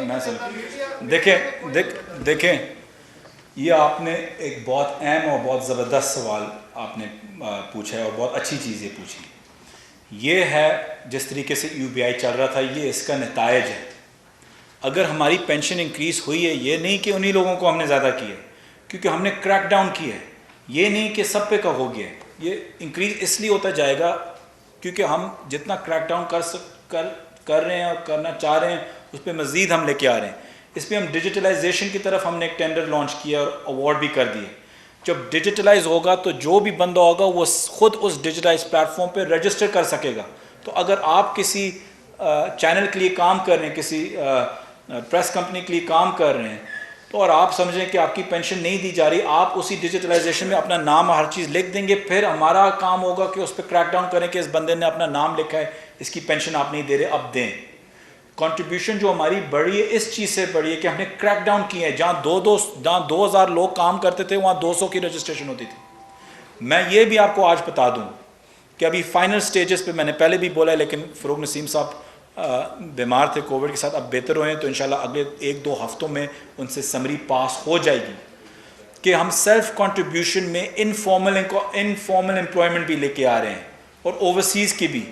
میں سمجھ دیکھیں یہ آپ نے ایک بہت اہم اور بہت زبردست سوال آپ نے پوچھا ہے اور بہت اچھی چیز یہ پوچھی. یہ ہے جس طریقے سے یو بی آئی چل رہا تھا, یہ اس کا نتائج ہے. اگر ہماری پینشن انکریز ہوئی ہے, یہ نہیں کہ انہی لوگوں کو ہم نے زیادہ کی ہے, کیونکہ ہم نے کریک ڈاؤن کیا ہے. یہ نہیں کہ سب پہ کا ہو گیا ہے. یہ انکریز اس لیے ہوتا جائے گا کیونکہ ہم جتنا کریک ڈاؤن کر رہے ہیں اور کرنا چاہ رہے ہیں اس پہ مزید ہم لے کے آ رہے ہیں. اس پہ ہم ڈیجیٹلائزیشن کی طرف ہم نے ایک ٹینڈر لانچ کیا اور ایوارڈ بھی کر دیے. جب ڈیجیٹلائز ہوگا تو جو بھی بندہ ہوگا وہ خود اس ڈیجیٹلائز پلیٹ فارم پہ رجسٹر کر سکے گا. تو اگر آپ کسی چینل کے لیے کام کر رہے ہیں, کسی پریس کمپنی کے لیے کام کر رہے ہیں, تو اور آپ سمجھیں کہ آپ کی پینشن نہیں دی جا رہی, آپ اسی ڈیجیٹلائزیشن میں اپنا نام ہر چیز لکھ دیں گے. پھر ہمارا کام ہوگا کہ اس پہ کریک ڈاؤن کریں کہ اس بندے نے اپنا نام لکھا ہے, اس کی پینشن آپ نہیں دے رہے, اب دیں. کنٹریبیوشن جو ہماری بڑھی ہے اس چیز سے بڑھی ہے کہ ہم نے کریک ڈاؤن کیا ہے. جہاں 2000 لوگ کام کرتے تھے وہاں 200 کی رجسٹریشن ہوتی تھی. میں یہ بھی آپ کو آج بتا دوں کہ ابھی فائنل سٹیجز پہ, میں نے پہلے بھی بولا ہے لیکن فروغ نسیم صاحب بیمار تھے کووڈ کے ساتھ, اب بہتر ہوئے ہیں, تو انشاءاللہ اگلے 1-2 ہفتوں میں ان سے سمری پاس ہو جائے گی کہ ہم سیلف کنٹریبیوشن میں انفارمل امپلائمنٹ بھی لے کے آ رہے ہیں اور اوورسیز کی بھی,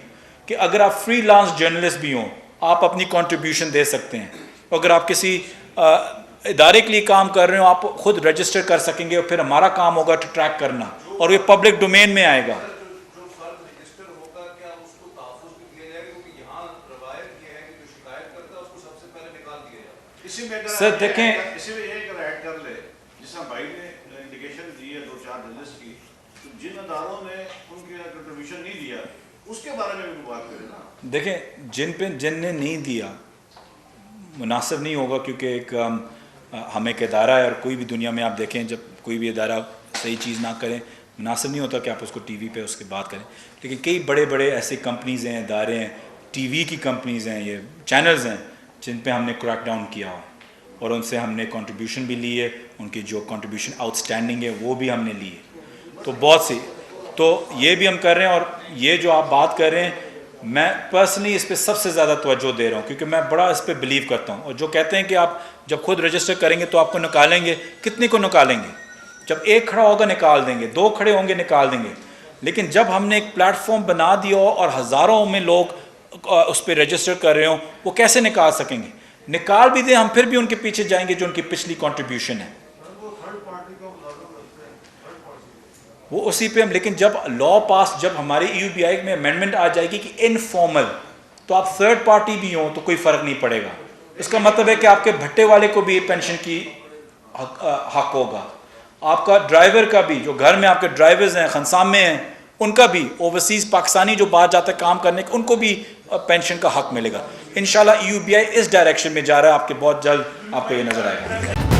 کہ اگر آپ فری لانس جرنلسٹ بھی ہوں آپ اپنی کنٹریبیوشن دے سکتے ہیں. اگر آپ کسی ادارے کے لیے کام کر رہے ہو آپ خود رجسٹر کر سکیں گے اور پھر ہمارا کام ہوگا ٹریک کرنا اور یہ پبلک ڈومین میں آئے گا. سر دیکھیں اسی میں ایک ایڈ کر لے جس طرح بھائی نے انڈیکیشن دی ہے 2-4 جرنلسٹ کی, تو جن اداروں نے ان کے کنٹریبیوشن نہیں دیا اس کے بارے میں بھی بات کریں نا. دیکھیں جن نے نہیں دیا مناسب نہیں ہوگا, کیونکہ ایک ہم ایک ادارہ ہے اور کوئی بھی دنیا میں آپ دیکھیں جب کوئی بھی ادارہ صحیح چیز نہ کریں مناسب نہیں ہوتا کہ آپ اس کو ٹی وی پہ اس کی بات کریں. لیکن کئی بڑے بڑے ایسے کمپنیز ہیں, ادارے ہیں, ٹی وی کی کمپنیز ہیں, یہ چینلز ہیں جن پہ ہم نے کریک ڈاؤن کیا ہو. اور ان سے ہم نے کنٹریبیوشن بھی لی ہے, ان کی جو کنٹریبیوشن آؤٹ اسٹینڈنگ ہے وہ بھی ہم نے لی ہے. تو بہت سی, تو یہ بھی ہم کر رہے ہیں. اور یہ جو آپ بات کر رہے ہیں, میں پرسنلی اس پہ سب سے زیادہ توجہ دے رہا ہوں, کیونکہ میں بڑا اس پہ بلیو کرتا ہوں. اور جو کہتے ہیں کہ آپ جب خود رجسٹر کریں گے تو آپ کو نکالیں گے, کتنے کو نکالیں گے؟ جب ایک کھڑا ہوگا نکال دیں گے, دو کھڑے ہوں گے نکال دیں گے. لیکن جب ہم نے ایک پلیٹ فارم بنا دیا ہو اور ہزاروں میں لوگ اس پہ رجسٹر کر رہے ہوں, وہ کیسے نکال سکیں گے؟ نکال بھی دیں ہم پھر بھی ان کے پیچھے جائیں گے جو ان کی پچھلی کنٹریبیوشن ہے, وہ اسی پہ ہم. لیکن جب لا پاس, جب ہمارے EUBI میں امینڈمنٹ آ جائے گی کہ انفارمل, تو آپ تھرڈ پارٹی بھی ہوں تو کوئی فرق نہیں پڑے گا. اس کا مطلب ہے کہ آپ کے بھٹے والے کو بھی پینشن کی حق ہوگا, آپ کا ڈرائیور کا بھی, جو گھر میں آپ کے ڈرائیورز ہیں خنسام میں ہیں ان کا بھی, اوورسیز پاکستانی جو باہر جاتا ہے کام کرنے ان کو بھی پینشن کا حق ملے گا. انشاءاللہ EUBI اس ڈائریکشن میں جا رہا ہے, آپ کے بہت جلد آپ کو یہ نظر آئے گا.